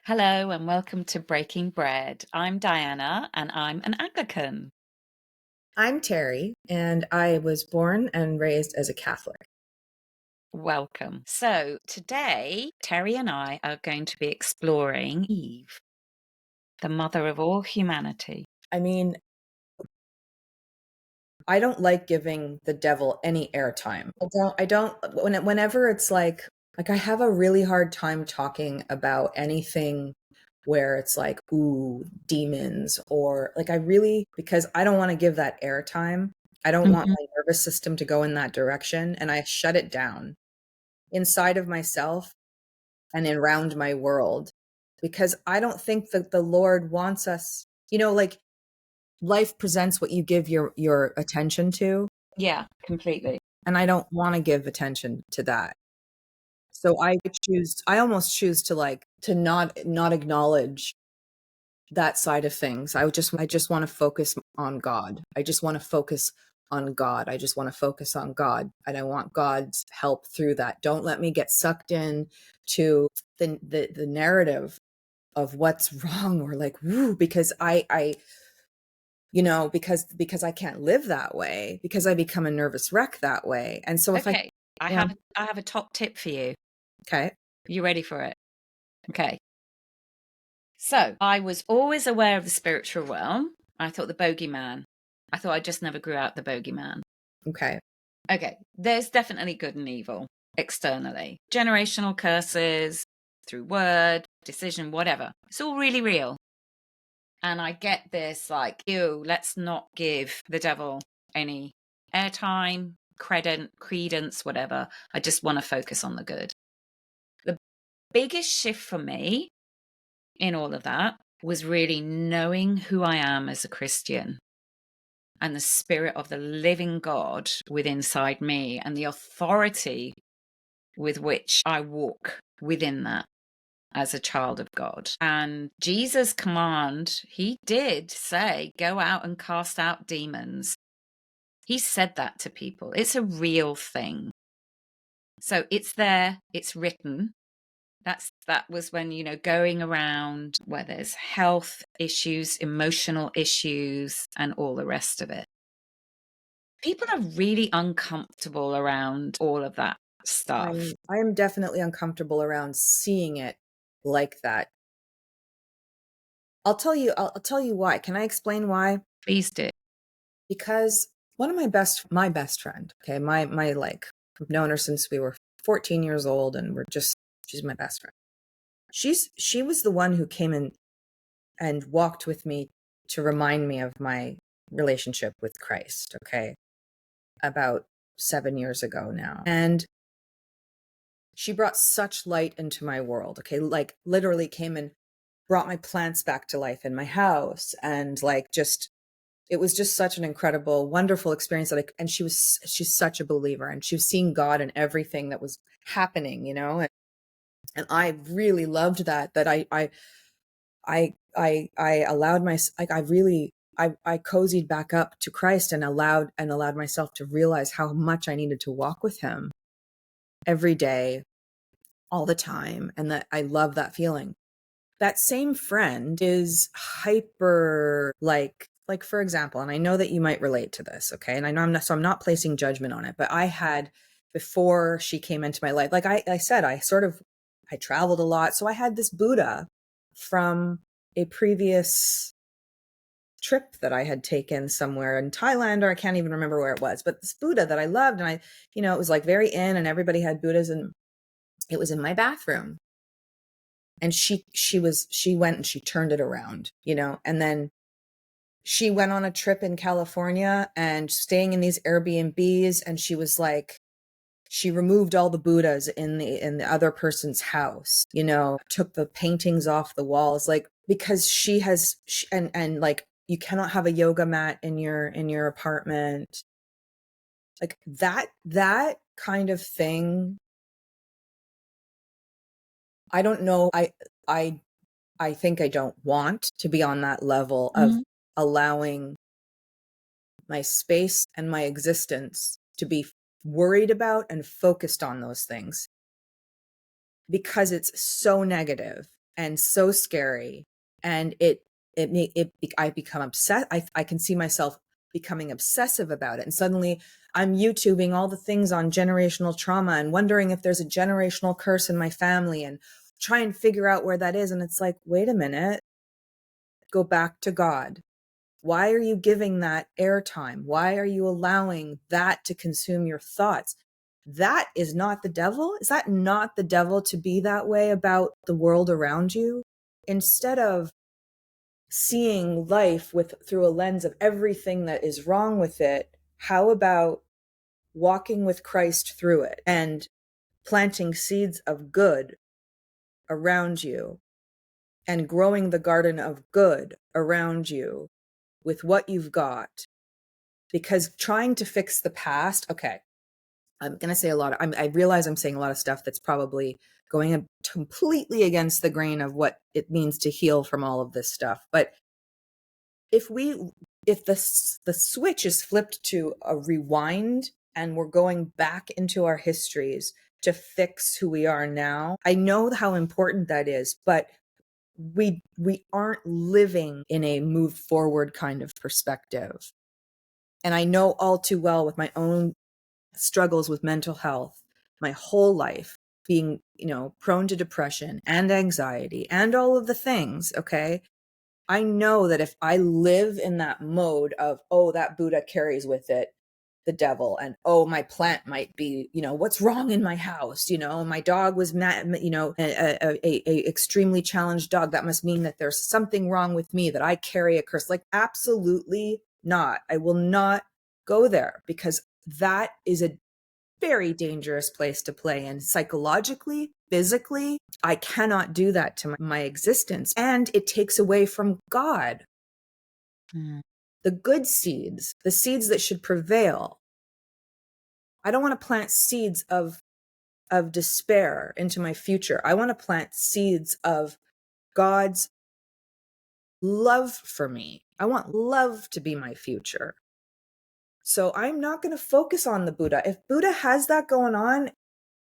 Hello and welcome to Breaking Bread. I'm Diana and I'm an Anglican. I'm Terry, and I was born and raised as a Catholic. Welcome. So today, Terry and I are going to be exploring Eve, the mother of all humanity. I mean, I don't like giving the devil any airtime. Whenever it's like I have a really hard time talking about anything where it's like, ooh, demons, or like because I don't want to give that airtime. I don't want Mhm. my nervous system to go in that direction, and I shut it down inside of myself and around my world because I don't think that the Lord wants us, like life presents what you give your attention to, Yeah, completely. and I don't want to give attention to that. So I almost choose to not acknowledge that side of things. I just want to focus on God. I just want to focus on God. I just want to focus on God, and I want God's help through that. Don't let me get sucked in to the narrative of what's wrong, or like, woo, because because I can't live that way, because I become a nervous wreck that way. And so if I Okay, I yeah, have I have a top tip for you. okay. You ready for it? Okay. So, I was always aware of the spiritual realm. I thought the bogeyman. I thought I just never grew out the bogeyman. Okay. Okay, there's definitely good and evil externally. Generational curses, through word, decision, whatever. It's all really real. And I get this like, ew, let's not give the devil any airtime, credence, whatever. I just want to focus on the good. The biggest shift for me in all of that was really knowing who I am as a Christian and the spirit of the living God within inside me and the authority with which I walk within that as a child of God. And Jesus' command, he did say, go out and cast out demons. He said that to people. It's a real thing. So it's there, it's written. That was when, going around where there's health issues, emotional issues, and all the rest of it. People are really uncomfortable around all of that stuff. I am definitely uncomfortable around seeing it like that. I'll tell you why. Can I explain why? Please do. Because one of my best friend, okay, my like, I've known her since we were 14 years old, and she's my best friend. She was the one who came in and walked with me to remind me of my relationship with Christ, okay? About 7 years ago now. And she brought such light into my world, okay? Like literally came and brought my plants back to life in my house, and like just it was just such an incredible, wonderful experience and she's such a believer, and she was seeing God in everything that was happening, and I really loved that I allowed like I cozied back up to Christ, and allowed myself to realize how much I needed to walk with him every day, all the time, and that I love that feeling. That same friend is hyper, like for example, and I know that you might relate to this, okay? And I know I'm not placing judgment on it, but I had, before she came into my life, like I said, I traveled a lot, so I had this Buddha from a previous trip that I had taken somewhere in Thailand, or I can't even remember where it was, but this Buddha that I loved, and it was like very in, and everybody had Buddhas, and it was in my bathroom. And she went and she turned it around, and then she went on a trip in California and staying in these Airbnbs, and she was like, she removed all the Buddhas in the other person's house, took the paintings off the walls, like, because and like, you cannot have a yoga mat in your apartment, like that kind of thing. I don't know. I I think I don't want to be on that level of Mhm. allowing my space and my existence to be worried about and focused on those things, because it's so negative. and so scary. And I become obsessed. I can see myself becoming obsessive about it. And suddenly I'm YouTubing all the things on generational trauma and wondering if there's a generational curse in my family and try and figure out where that is. And it's like, wait a minute, go back to God. Why are you giving that airtime? Why are you allowing that to consume your thoughts? That is not the devil. Is that not the devil to be that way about the world around you? Instead of seeing life through a lens of everything that is wrong with it, how about walking with Christ through it and planting seeds of good around you and growing the garden of good around you with what you've got? Because trying to fix the past, okay, I'm going to say a lot I realize I'm saying a lot of stuff that's probably going completely against the grain of what it means to heal from all of this stuff. But if the switch is flipped to a rewind and we're going back into our histories to fix who we are now, I know how important that is, but we aren't living in a move forward kind of perspective. And I know all too well with my own struggles with mental health, my whole life being, prone to depression and anxiety and all of the things. Okay. I know that if I live in that mode of, oh, that Buddha carries with it the devil, and oh, my plant might be, what's wrong in my house? My dog was mad, a extremely challenged dog. That must mean that there's something wrong with me, that I carry a curse. Like, absolutely not. I will not go there, because that is a very dangerous place to play in psychologically, physically. I cannot do that to my existence. And it takes away from God. The good seeds, the seeds that should prevail. I don't want to plant seeds of despair into my future. I want to plant seeds of God's love for me. I want love to be my future. So I'm not going to focus on the Buddha. If Buddha has that going on,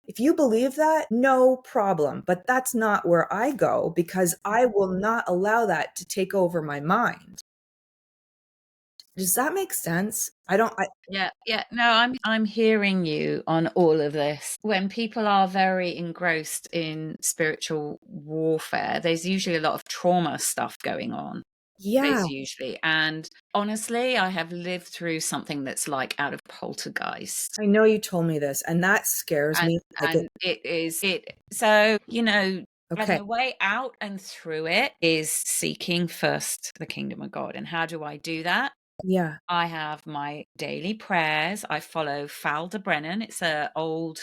if you believe that, no problem. But that's not where I go, because I will not allow that to take over my mind. Does that make sense? Yeah. No, I'm hearing you on all of this. When people are very engrossed in spiritual warfare, there's usually a lot of trauma stuff going on. Yeah, There's usually, and honestly, I have lived through something that's like out of Poltergeist. I know you told me this, and that scares And me. and it is it so, and Okay. the way out and through it is seeking first the kingdom of God. And how do I do that? Yeah. I have my daily prayers. I follow Falder Brennan. It's a old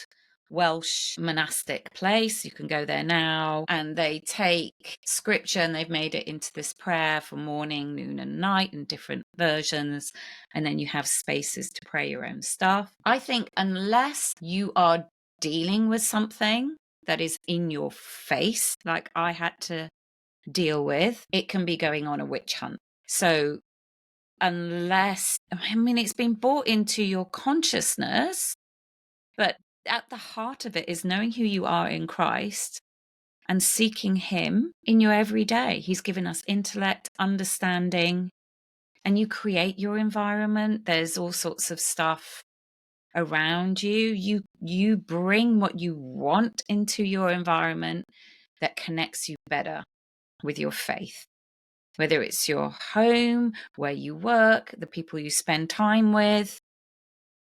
Welsh monastic place. You can go there now. And they take scripture and they've made it into this prayer for morning, noon, and night in different versions. And then you have spaces to pray your own stuff. I think unless you are dealing with something that is in your face, like I had to deal with, it can be going on a witch hunt. So it's been brought into your consciousness, but at the heart of it is knowing who you are in Christ and seeking Him in your everyday. He's given us intellect, understanding, and you create your environment. There's all sorts of stuff around you. You bring what you want into your environment that connects you better with your faith. Whether it's your home, where you work, the people you spend time with,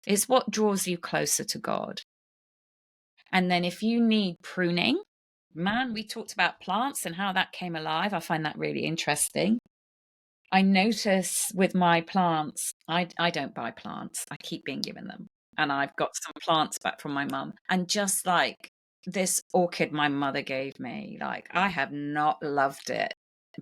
is what draws you closer to God. And then if you need pruning, man, we talked about plants and how that came alive. I find that really interesting. I notice with my plants, I don't buy plants. I keep being given them. And I've got some plants back from my mum. And just like this orchid my mother gave me, like I have not loved it,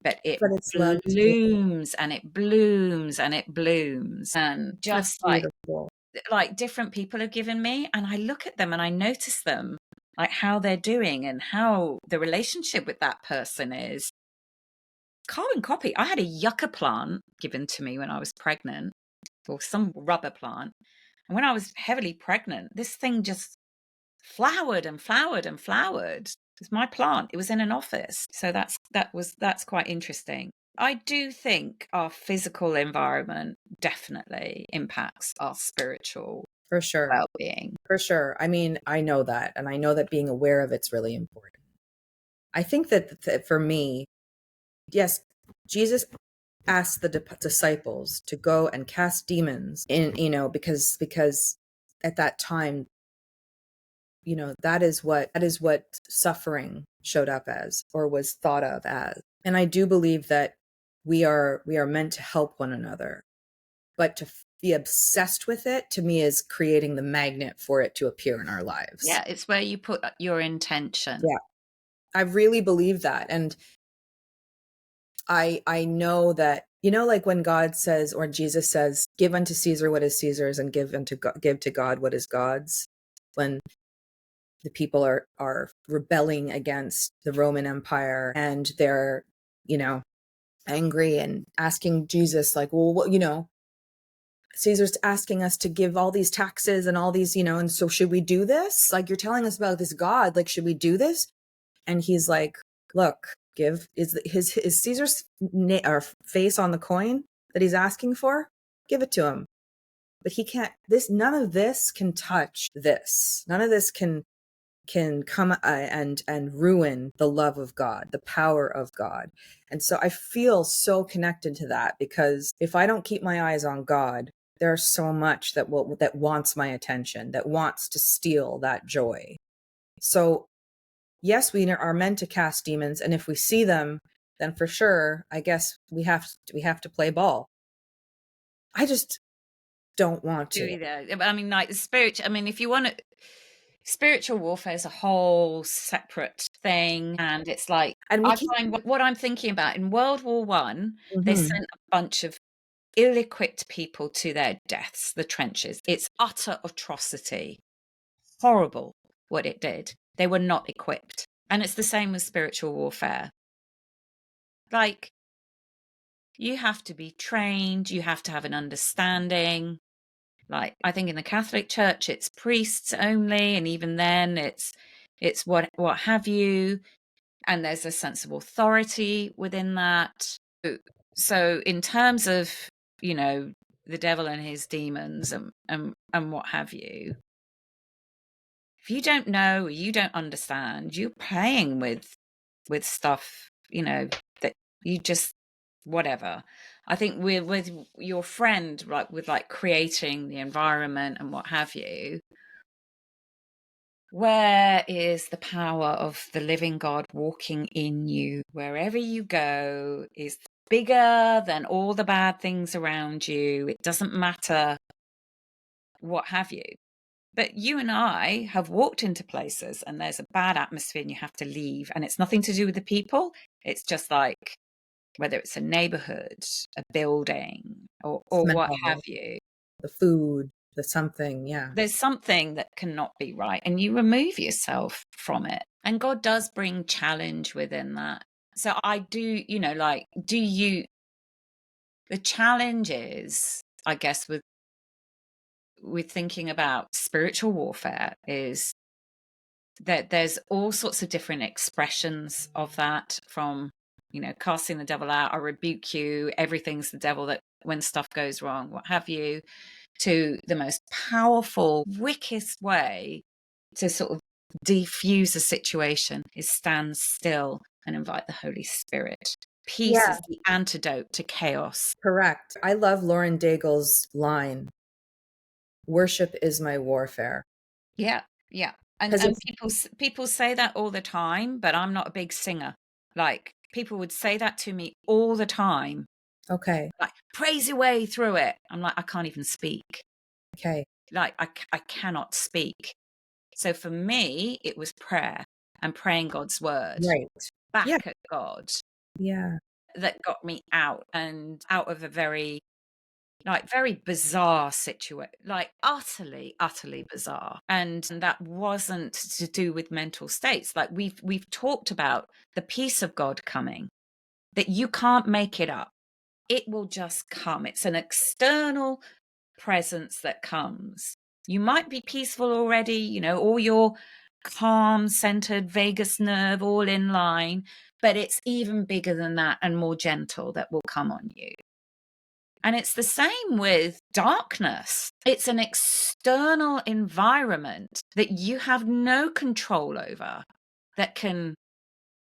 but it But it's loved you. blooms and it blooms and it blooms. And That's just beautiful. like different people have given me, and I look at them and I notice them, like how they're doing and how the relationship with that person is. Carbon copy. I had a yucca plant given to me when I was pregnant, or some rubber plant. And when I was heavily pregnant, this thing just flowered and flowered and flowered. It's my plant. It was in an office. So that's quite interesting. I do think our physical environment definitely impacts our spiritual For sure. well-being. For sure. I mean, I know that. And I know that being aware of it's really important. I think that for me, yes, Jesus asked the disciples to go and cast demons in, because at that time, that is what suffering showed up as, or was thought of as. And I do believe that we are meant to help one another, but to be obsessed with it, to me, is creating the magnet for it to appear in our lives. Yeah, it's where you put your intention. Yeah, I really believe that. And I know that, like when God says, or Jesus says, give unto Caesar what is Caesar's and give to God what is God's. When the people are rebelling against the Roman Empire, and they're, angry and asking Jesus, like, well, what, Caesar's asking us to give all these taxes and all these, and so should we do this? Like, you're telling us about this God, like, should we do this? And he's like, look, is Caesar's or face on the coin that he's asking for? Give it to him. But he can't, none of this can touch this. None of this can come and ruin the love of God, the power of God. And so I feel so connected to that, because if I don't keep my eyes on God, there's so much that wants my attention, that wants to steal that joy. So yes, we are meant to cast demons, and if we see them, then for sure, I guess we have to play ball. I just don't want to. I mean, like if you want to, spiritual warfare is a whole separate thing, and it's like, And we I keep. find what I'm thinking about in World War One, they Mhm. sent a bunch of ill-equipped people to their deaths, the trenches. It's utter atrocity. Horrible what it did. They were not equipped. And it's the same with spiritual warfare. Like, you have to be trained, you have to have an understanding. Like, I think in the Catholic Church, it's priests only, and even then, it's what have you, and there's a sense of authority within that. So, in terms of, the devil and his demons and what have you, if you don't know, you don't understand, you're playing with stuff, that you just whatever. I think with your friend, like with like creating the environment and what have you, where is the power of the living God walking in you? Wherever you go is bigger than all the bad things around you. It doesn't matter what have you. But you and I have walked into places and there's a bad atmosphere and you have to leave. And it's nothing to do with the people. It's just like, whether it's a neighborhood, a building, or what have Smell, you, the food, the something. Yeah. there's something that cannot be right, and you remove yourself from it. And God does bring challenge within that. So I do, the challenge is, I guess, with thinking about spiritual warfare, is that there's all sorts of different expressions of that, from casting the devil out, I rebuke you, everything's the devil, that when stuff goes wrong, what have you, to the most powerful, wickedest way to sort of defuse a situation is stand still and invite the Holy Spirit. Peace Yeah. is the antidote to chaos. Correct. I love Lauren Daigle's line, worship is my warfare. Yeah, yeah. Because And people say that all the time, but I'm not a big singer. Like, people would say that to me all the time. okay. Like, praise your way through it. I'm like, I can't even speak. Okay. Like, I cannot speak. So for me, it was prayer and praying God's word Right. Yeah. back at God Yeah. that got me out of a very, like, very bizarre situation, like utterly bizarre. And that wasn't to do with mental states. Like, we've talked about the peace of God coming, that you can't make it up. It will just come. It's an external presence that comes. You might be peaceful already, all your calm, centered vagus nerve, all in line. But it's even bigger than that and more gentle that will come on you. And it's the same with darkness. It's an external environment that you have no control over that can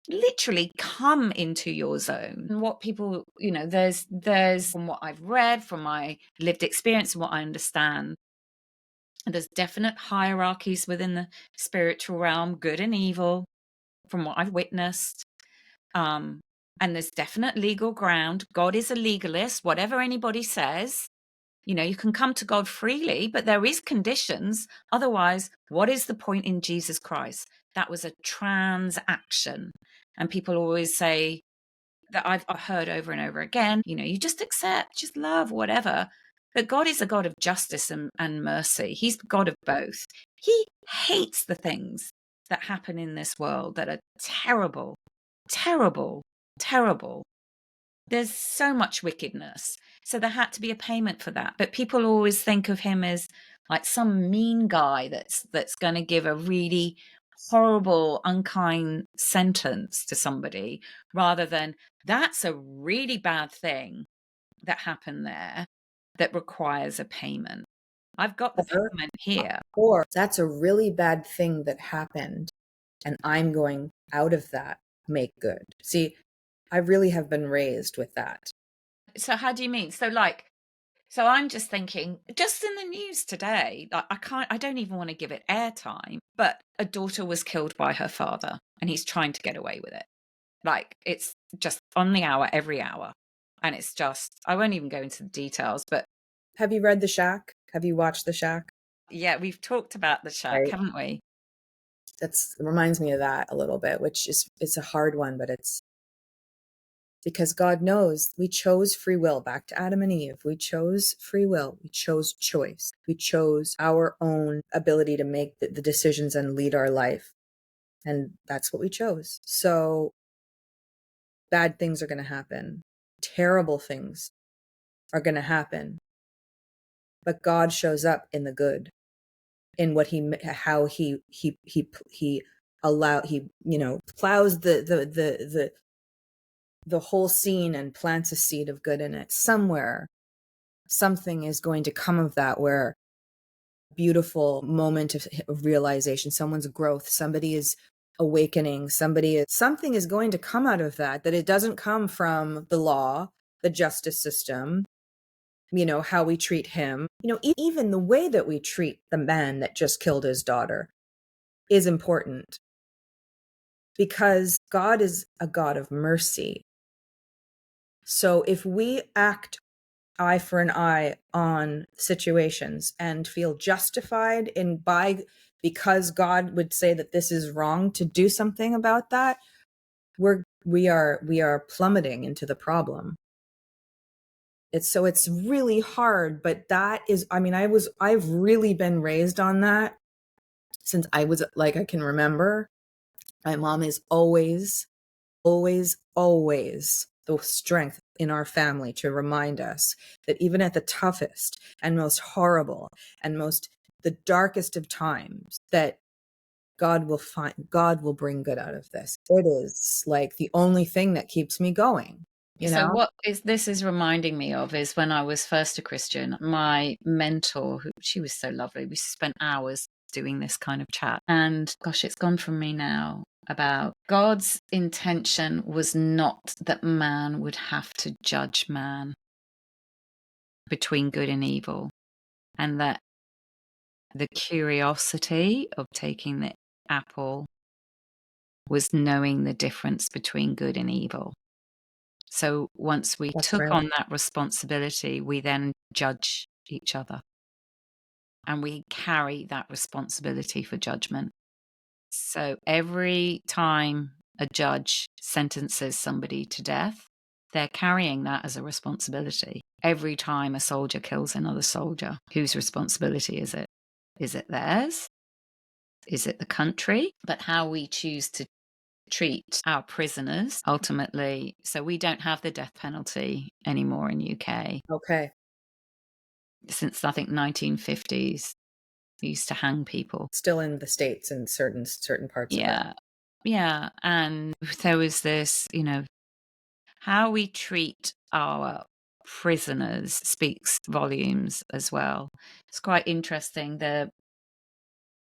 literally come into your zone. And what people, there's from what I've read, from my lived experience and what I understand, there's definite hierarchies within the spiritual realm, good and evil, from what I've witnessed. And there's definite legal ground. God is a legalist. Whatever anybody says, you can come to God freely, but there is conditions. Otherwise, what is the point in Jesus Christ? That was a transaction. And people always say that I've heard over and over again, you just accept, just love, whatever. But God is a God of justice and mercy. He's God of both. He hates the things that happen in this world that are terrible, terrible, terrible. There's so much wickedness. So there had to be a payment for that. But people always think of him as like some mean guy that's going to give a really horrible, unkind sentence to somebody, rather than that's a really bad thing that happened there that requires a payment. I've got the payment here. Or that's a really bad thing that happened, and I'm going out of that, make good. See, I really have been raised with that. So how do you mean? So I'm just thinking, just in the news today, like I don't even want to give it airtime, but a daughter was killed by her father and he's trying to get away with it. Like, it's just on the hour, every hour. And it's just, I won't even go into the details, but. Have you read The Shack? Have you watched The Shack? Yeah, we've talked about The Shack, right, haven't we? It reminds me of that a little bit, which is, it's a hard one, but it's because God knows we chose free will. Back to Adam and Eve. We chose free will. We chose choice. We chose our own ability to make the decisions and lead our life. And that's what we chose. So bad things are going to happen. Terrible things are going to happen. But God shows up in the good, in what how he plows the whole scene and plants a seed of good in it. Somewhere, something is going to come of that, where beautiful moment of realization, someone's growth, somebody is awakening, something is going to come out of that it doesn't come from the law, the justice system, how we treat him. Even the way that we treat the man that just killed his daughter is important, because God is a God of mercy. So if we act eye for an eye on situations and feel justified because God would say that this is wrong to do something about that, we are plummeting into the problem. It's really hard, but that is, I've really been raised on that since I was like, I can remember. My mom is always the strength in our family to remind us that even at the toughest and most horrible and the darkest of times, that God will bring good out of this. It is like the only thing that keeps me going. So what this is reminding me of is when I was first a Christian, my mentor, she was so lovely. We spent hours doing this kind of chat, and gosh, it's gone from me now, about God's intention was not that man would have to judge man between good and evil, and that the curiosity of taking the apple was knowing the difference between good and evil. So once we took on that responsibility, we then judge each other. And we carry that responsibility for judgment. So every time a judge sentences somebody to death, they're carrying that as a responsibility. Every time a soldier kills another soldier, whose responsibility is it? Is it theirs? Is it the country? But how we choose to treat our prisoners ultimately. So we don't have the death penalty anymore in UK. Okay. Since I think 1950s. They used to hang people. Still in the States in certain parts of it. Yeah. Yeah. And there was this, how we treat our prisoners speaks volumes as well. It's quite interesting.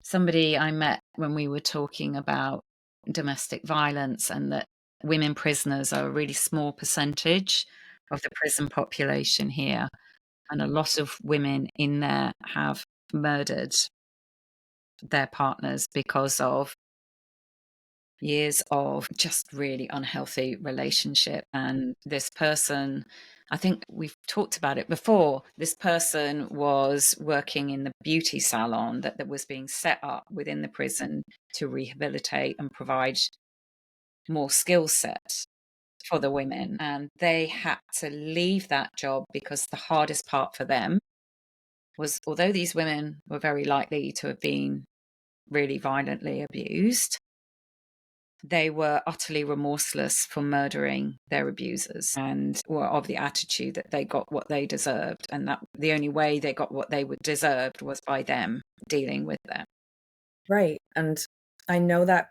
Somebody I met when we were talking about domestic violence, and that women prisoners are a really small percentage of the prison population here. And a lot of women in there have murdered their partners because of years of just really unhealthy relationship. And this person, I think we've talked about it before, this person was working in the beauty salon that was being set up within the prison to rehabilitate and provide more skill set for the women. And they had to leave that job because the hardest part for them was, although these women were very likely to have been really violently abused, they were utterly remorseless for murdering their abusers and were of the attitude that they got what they deserved, and that the only way they got what they deserved was by them dealing with them. Right. And I know that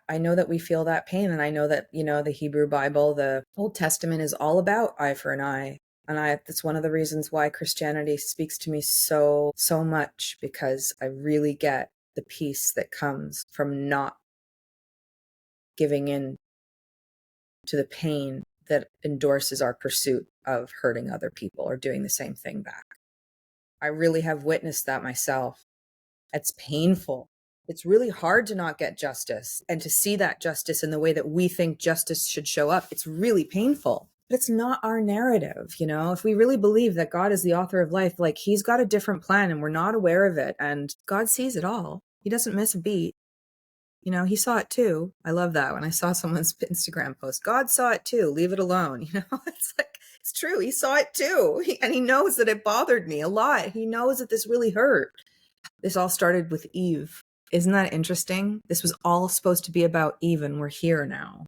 we feel that pain. And I know that, the Hebrew Bible, the Old Testament is all about eye for an eye. And that's one of the reasons why Christianity speaks to me so, so much, because I really get the peace that comes from not giving in to the pain that endorses our pursuit of hurting other people or doing the same thing back. I really have witnessed that myself. It's painful. It's really hard to not get justice and to see that justice in the way that we think justice should show up. It's really painful. But it's not our narrative, If we really believe that God is the author of life, like he's got a different plan and we're not aware of it, and God sees it all. He doesn't miss a beat. He saw it too. I love that. When I saw someone's Instagram post, God saw it too. Leave it alone. It's like, it's true. He saw it too. And he knows that it bothered me a lot. He knows that this really hurt. This all started with Eve. Isn't that interesting? This was all supposed to be about Eve, and we're here now.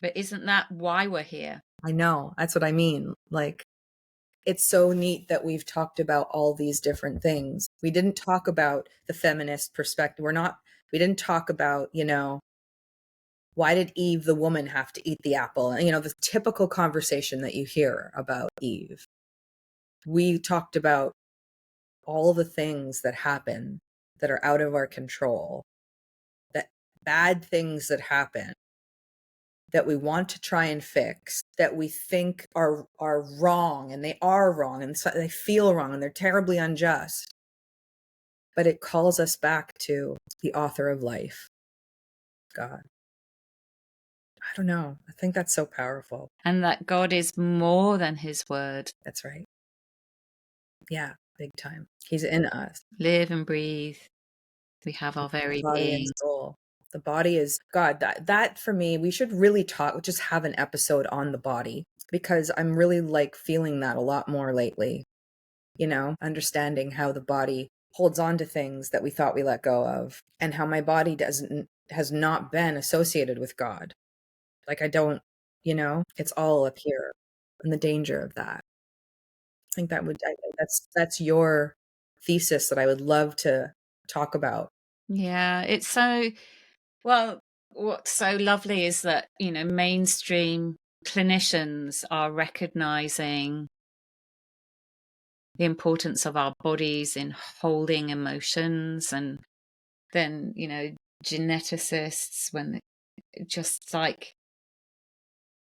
But isn't that why we're here? I know. That's what I mean. Like, it's so neat that we've talked about all these different things. We didn't talk about the feminist perspective. We didn't talk about, why did Eve, the woman, have to eat the apple? And, the typical conversation that you hear about Eve. We talked about all the things that happen that are out of our control, that bad things that happen that we want to try and fix, that we think are wrong, and they are wrong, and so they feel wrong, and they're terribly unjust. But it calls us back to the author of life, God. I don't know. I think that's so powerful. And that God is more than his word. That's right. Yeah, big time. He's in us. Live and breathe. We have our very Body and being. soul. The body is God. That for me, we should really just have an episode on the body, because I'm really feeling that a lot more lately. Understanding how the body holds on to things that we thought we let go of, and how my body has not been associated with God. I don't, it's all up here, and the danger of that. I think that's your thesis that I would love to talk about. Yeah, it's so, well, what's so lovely is that, mainstream clinicians are recognizing the importance of our bodies in holding emotions. And then, geneticists, when just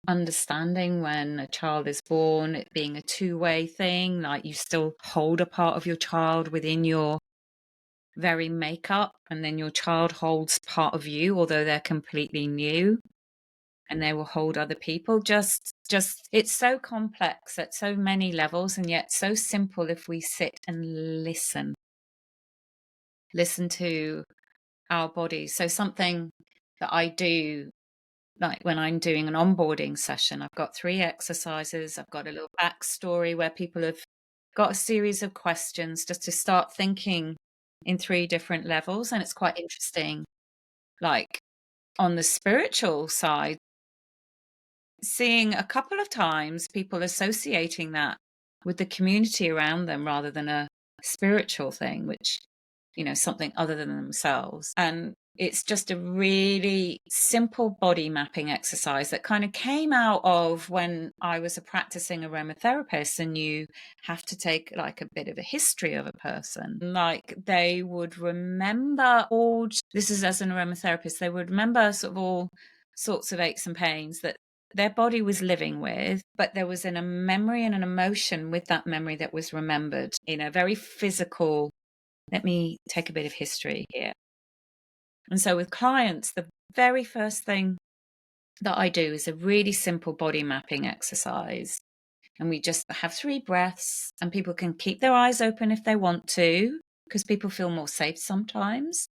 understanding when a child is born, it being a two-way thing, like you still hold a part of your child within your very makeup, and then your child holds part of you, although they're completely new, and they will hold other people. Just it's so complex at so many levels, and yet so simple if we sit and listen to our bodies. So something that I do, like when I'm doing an onboarding session, I've got 3 exercises. I've got a little backstory where people have got a series of questions just to start thinking in 3 different levels. And it's quite interesting, like on the spiritual side, seeing a couple of times people associating that with the community around them rather than a spiritual thing, which something other than themselves. And it's just a really simple body mapping exercise that kind of came out of when I was a practicing aromatherapist, and you have to take like a bit of a history of a person. Like they would remember this is as an aromatherapist, they would remember sort of all sorts of aches and pains that their body was living with, but there was a memory and an emotion with that memory that was remembered in a very physical. Let me take a bit of history here. And so with clients, the very first thing that I do is a really simple body mapping exercise. And we just have 3 breaths, and people can keep their eyes open if they want to, because people feel more safe sometimes.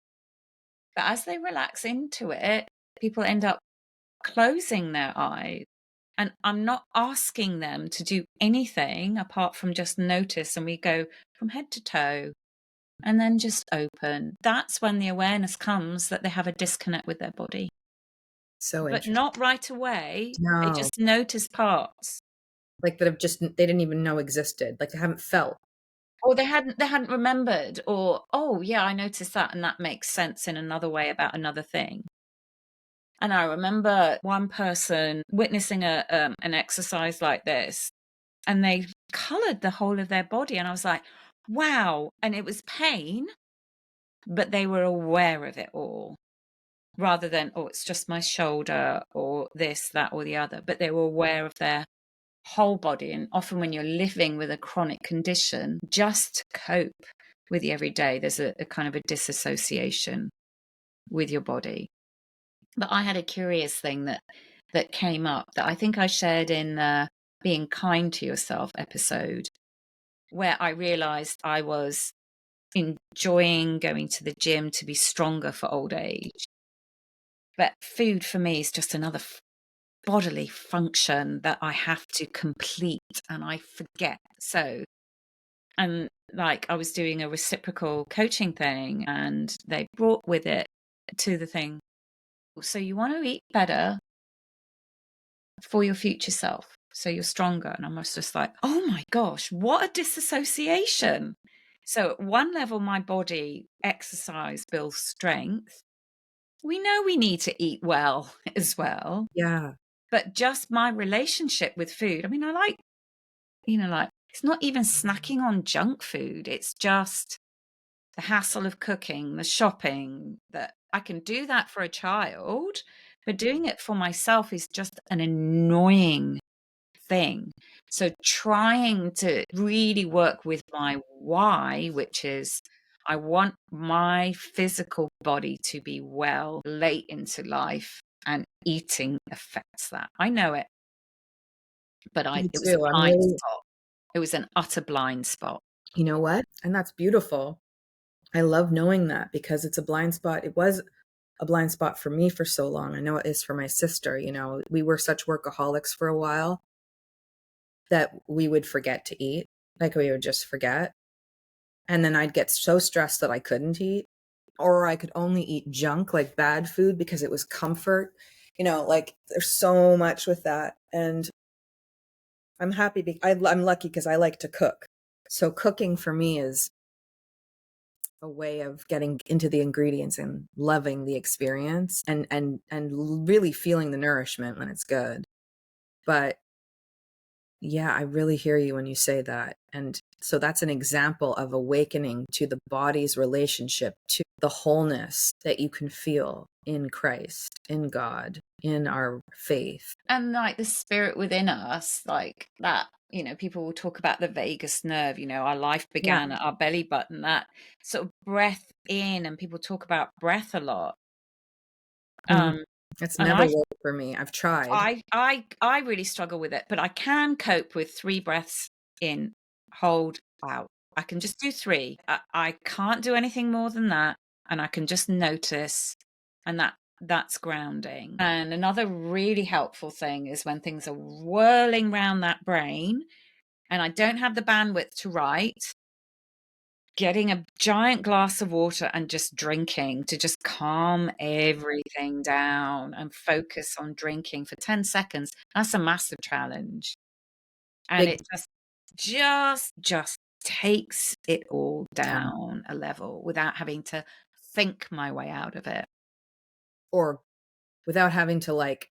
But as they relax into it, people end up closing their eyes. And I'm not asking them to do anything apart from just notice. And we go from head to toe and then just open. That's when the awareness comes that they have a disconnect with their body. So But interesting. not right away. They No, just notice parts. like that have just, they didn't even know existed. Like they haven't felt. Or they hadn't remembered, or, oh yeah, I noticed that, and that makes sense in another way about another thing. And I remember one person witnessing an exercise like this, and they colored the whole of their body. And I was like, wow. And it was pain, but they were aware of it all, rather than, oh, it's just my shoulder or this, that, or the other. But they were aware of their whole body. And often when you're living with a chronic condition, just to cope with the everyday, there's a kind of a disassociation with your body. But I had a curious thing that came up that I think I shared in the Being Kind to Yourself episode, where I realized I was enjoying going to the gym to be stronger for old age. But food for me is just another bodily function that I have to complete, and I forget. So, and like I was doing a reciprocal coaching thing, and they brought with it to the thing, so you want to eat better for your future self, so you're stronger. And I was just like, oh my gosh, what a disassociation. So at one level, my body exercise builds strength. We know we need to eat well as well. Yeah. But just my relationship with food, I mean, I like, like it's not even snacking on junk food. It's just the hassle of cooking, the shopping, that I can do that for a child, but doing it for myself is just an annoying thing. So trying to really work with my why, which is I want my physical body to be well late into life, and eating affects that. I know it, but Me it was a too. I'm blind really, spot. It was an utter blind spot. you know what? And that's beautiful. I love knowing that because it's a blind spot. It was a blind spot for me for so long. I know it is for my sister. We were such workaholics for a while that we would forget to eat. Like we would just forget. And then I'd get so stressed that I couldn't eat, or I could only eat junk, like bad food, because it was comfort. Like there's so much with that. And I'm happy. I'm lucky because I like to cook. So cooking for me is a way of getting into the ingredients and loving the experience and really feeling the nourishment when it's good. But yeah, I really hear you when you say that. And so that's an example of awakening to the body's relationship to the wholeness that you can feel in Christ, in God, in our faith. And like the spirit within us, like that, people will talk about the vagus nerve, our life Yeah. began at our belly button, that sort of breath in, and people talk about breath a lot. Mm. Um, It's and never worked for me. I've tried. I really struggle with it, but I can cope with 3 breaths in, hold, out. I can just do 3. I can't do anything more than that, and I can just notice, and that's grounding. And another really helpful thing is when things are whirling round that brain and I don't have the bandwidth to write, getting a giant glass of water and just drinking to just calm everything down and focus on drinking for 10 seconds. That's a massive challenge. And Big it just takes it all down a level without having to think my way out of it. Or without having to like,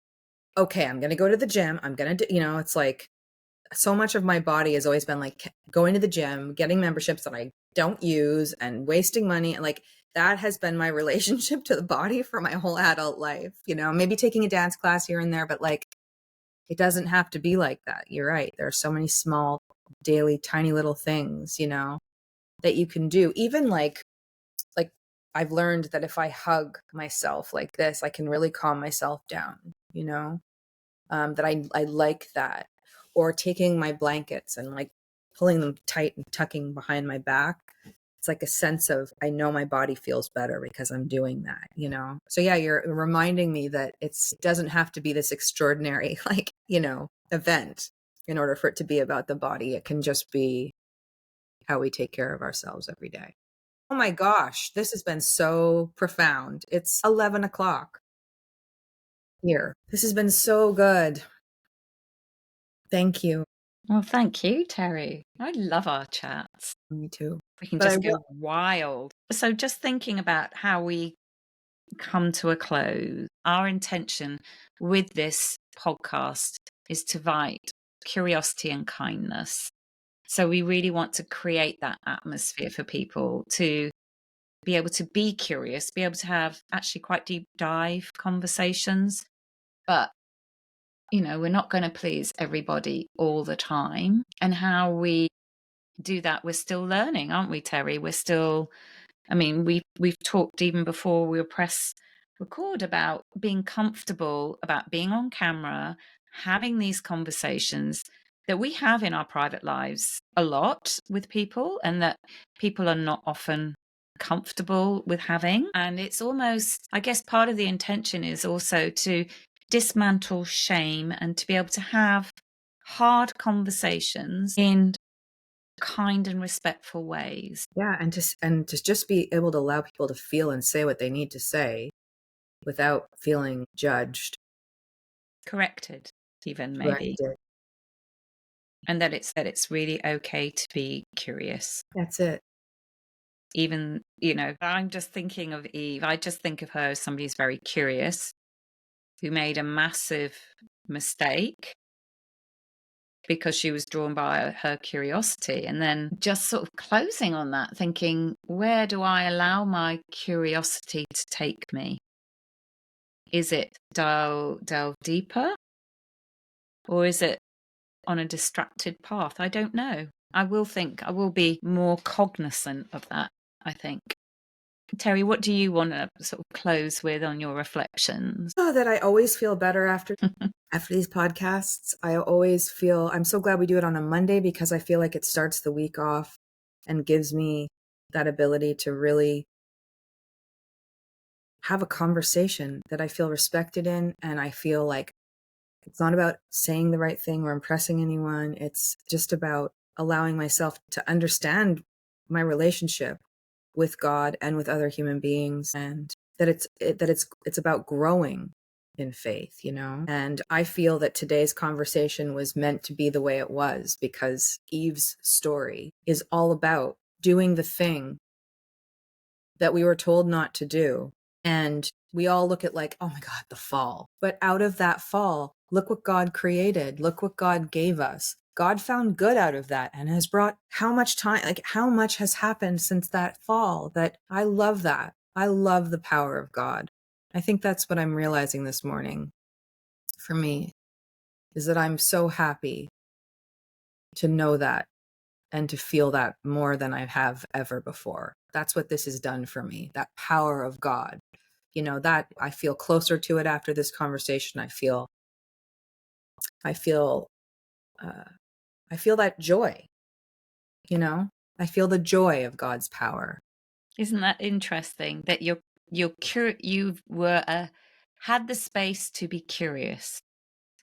okay, I'm going to go to the gym. I'm going to do, it's like so much of my body has always been like going to the gym, getting memberships that I don't use and wasting money. And like that has been my relationship to the body for my whole adult life, maybe taking a dance class here and there, but like it doesn't have to be like that. You're right. There are so many small, daily, tiny little things, that you can do. Even like I've learned that if I hug myself like this, I can really calm myself down, that I like that. Or taking my blankets and like pulling them tight and tucking behind my back. It's like a sense of, I know my body feels better because I'm doing that, So yeah, you're reminding me that it doesn't have to be this extraordinary, like, event in order for it to be about the body. It can just be how we take care of ourselves every day. Oh my gosh, this has been so profound. It's 11 o'clock here. This has been so good. Thank you. Well, thank you, Terri. I love our chats. Me too. We can But I just will. go wild. So, just thinking about how we come to a close, our intention with this podcast is to invite curiosity and kindness. So, we really want to create that atmosphere for people to be able to be curious, be able to have actually quite deep dive conversations. But, we're not going to please everybody all the time. And how we do that, we're still learning, aren't we, Terri? We're still, we've talked even before we were press record about being comfortable, about being on camera, having these conversations that we have in our private lives a lot with people, and that people are not often comfortable with having. And it's almost, I guess, part of the intention is also to dismantle shame and to be able to have hard conversations in kind and respectful ways. Yeah, and to just be able to allow people to feel and say what they need to say without feeling judged, Corrected, even maybe. corrected. And that it's really okay to be curious. That's it. Even, I'm just thinking of Eve. I just think of her as somebody who's very curious, who made a massive mistake because she was drawn by her curiosity. And then just sort of closing on that, thinking, where do I allow my curiosity to take me? Is it delve deeper? Or is it on a distracted path? I don't know. I will be more cognizant of that, I think. Terri, what do you want to sort of close with on your reflections? Oh, that I always feel better after these podcasts. I always feel, I'm so glad we do it on a Monday because I feel like it starts the week off and gives me that ability to really have a conversation that I feel respected in. And I feel like it's not about saying the right thing or impressing anyone. It's just about allowing myself to understand my relationship with God and with other human beings, and that it's about growing in faith, And I feel that today's conversation was meant to be the way it was because Eve's story is all about doing the thing that we were told not to do. And we all look at like, oh my God, the fall. But out of that fall, look what God created. Look what God gave us. God found good out of that and has brought how much time, like how much has happened since that fall, that I love that. I love the power of God. I think that's what I'm realizing this morning for me, is that I'm so happy to know that and to feel that more than I have ever before. That's what this has done for me, that power of God. That I feel closer to it after this conversation. I feel that joy, I feel the joy of God's power. Isn't that interesting that you had the space to be curious,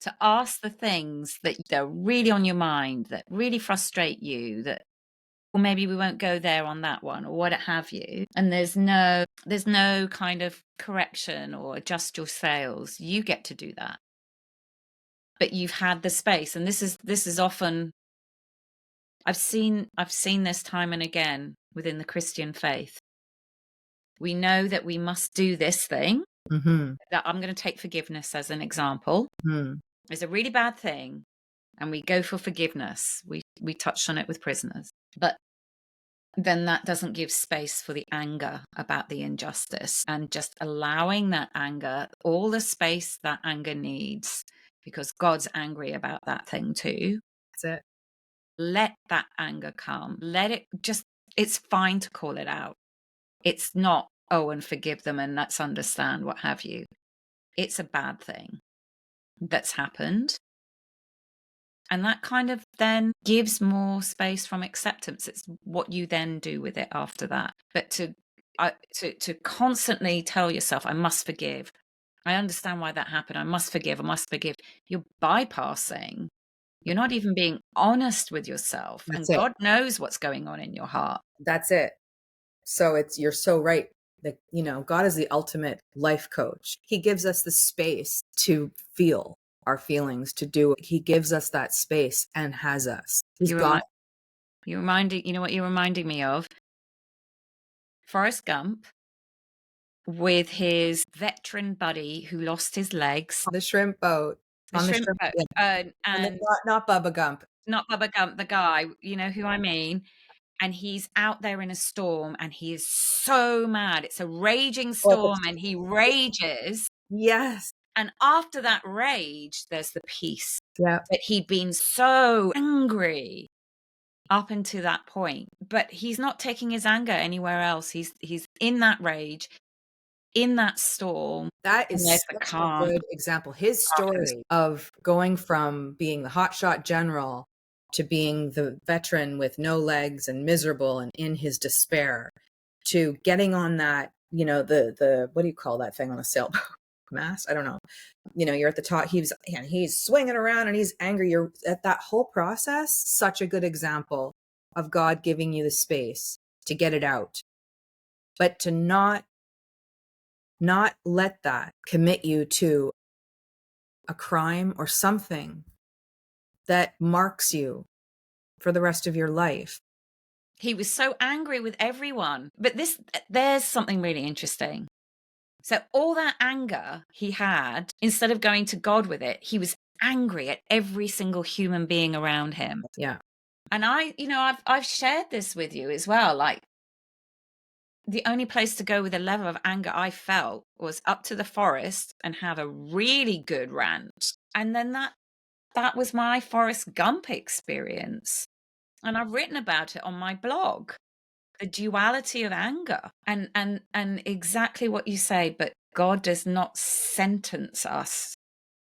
to ask the things that are really on your mind, that really frustrate you, that, or maybe we won't go there on that one, or what have you. And there's no kind of correction or adjust your sails. You get to do that. But you've had the space. And this is often I've seen this time and again within the Christian faith. We know that we must do this thing. That I'm going to take forgiveness as an example. It's a really bad thing, and we go for forgiveness. We touched on it with prisoners, but then that doesn't give space for the anger about the injustice, and just allowing that anger all the space that anger needs, because God's angry about that thing too. That's it. Let that anger come. Let it just, it's fine to call it out. It's not, oh, and forgive them and let's understand what have you. It's a bad thing that's happened. And that kind of then gives more space from acceptance. It's what you then do with it after that. But to constantly tell yourself, I must forgive. I understand why that happened. I must forgive. I must forgive. You're bypassing. You're not even being honest with yourself. That's And it. God knows what's going on in your heart. That's it. So you're so right. That, God is the ultimate life coach. He gives us the space to feel our feelings, he gives us that space and has us. You know what you're reminding me of? Forrest Gump with his veteran buddy who lost his legs. The shrimp boat. The shrimp boat. Yeah. And not Bubba Gump. Not Bubba Gump, the guy, you know who I mean? And he's out there in a storm and he is so mad. It's a raging storm and he rages. Yes. And after that rage, there's the peace. Yeah. But he'd been so angry up until that point, but he's not taking his anger anywhere else. He's in that rage, in that storm. That is such a good example. His story of going from being the hotshot general to being the veteran with no legs and miserable and in his despair, to getting on that, the what do you call that thing on a sailboat? Mast? I don't know. You're at the top. He's swinging around and he's angry. You're at that whole process. Such a good example of God giving you the space to get it out, but to not let that commit you to a crime or something that marks you for the rest of your life. He was so angry with everyone. But there's something really interesting. So all that anger he had, instead of going to God with it, he was angry at every single human being around him. Yeah. And I've shared this with you as well. Like, the only place to go with the level of anger I felt was up to the forest and have a really good rant. And then that was my Forrest Gump experience. And I've written about it on my blog. The duality of anger and exactly what you say, but God does not sentence us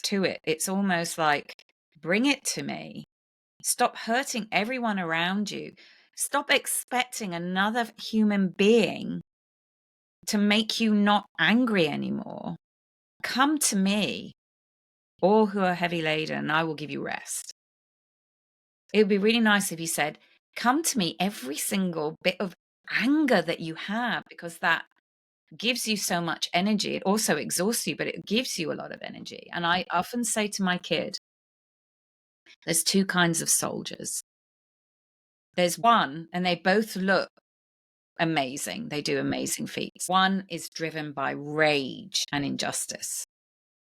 to it. It's almost like, bring it to me. Stop hurting everyone around you. Stop expecting another human being to make you not angry anymore. Come to me, all who are heavy laden, and I will give you rest. It would be really nice if you said, come to me, every single bit of anger that you have, because that gives you so much energy. It also exhausts you, but it gives you a lot of energy. And I often say to my kid, there's two kinds of soldiers. There's one, and they both look amazing. They do amazing feats. One is driven by rage and injustice.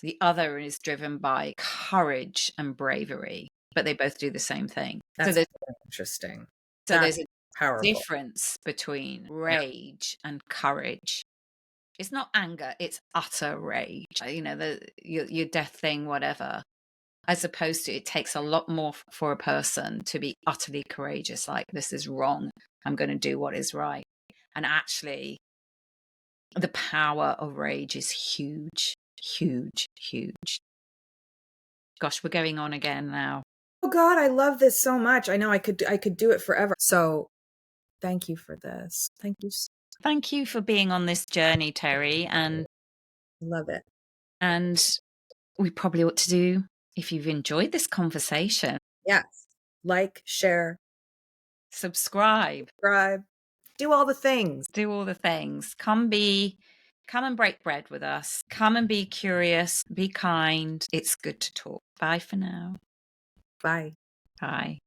The other is driven by courage and bravery, but they both do the same thing. That's interesting. So there's a powerful difference between rage and courage. It's not anger, it's utter rage. Your death thing, whatever. As opposed to, it takes a lot more for a person to be utterly courageous, like, this is wrong, I'm going to do what is right. And actually, the power of rage is huge, huge, huge. Gosh, we're going on again now. Oh God, I love this so much. I know I could do it forever. So thank you for this. Thank you. Thank you for being on this journey, Terri. And love it. And we probably ought to do, if you've enjoyed this conversation. Yes. Like, share, subscribe. Do all the things. Come and break bread with us. Come and be curious. Be kind. It's good to talk. Bye for now. Bye. Bye.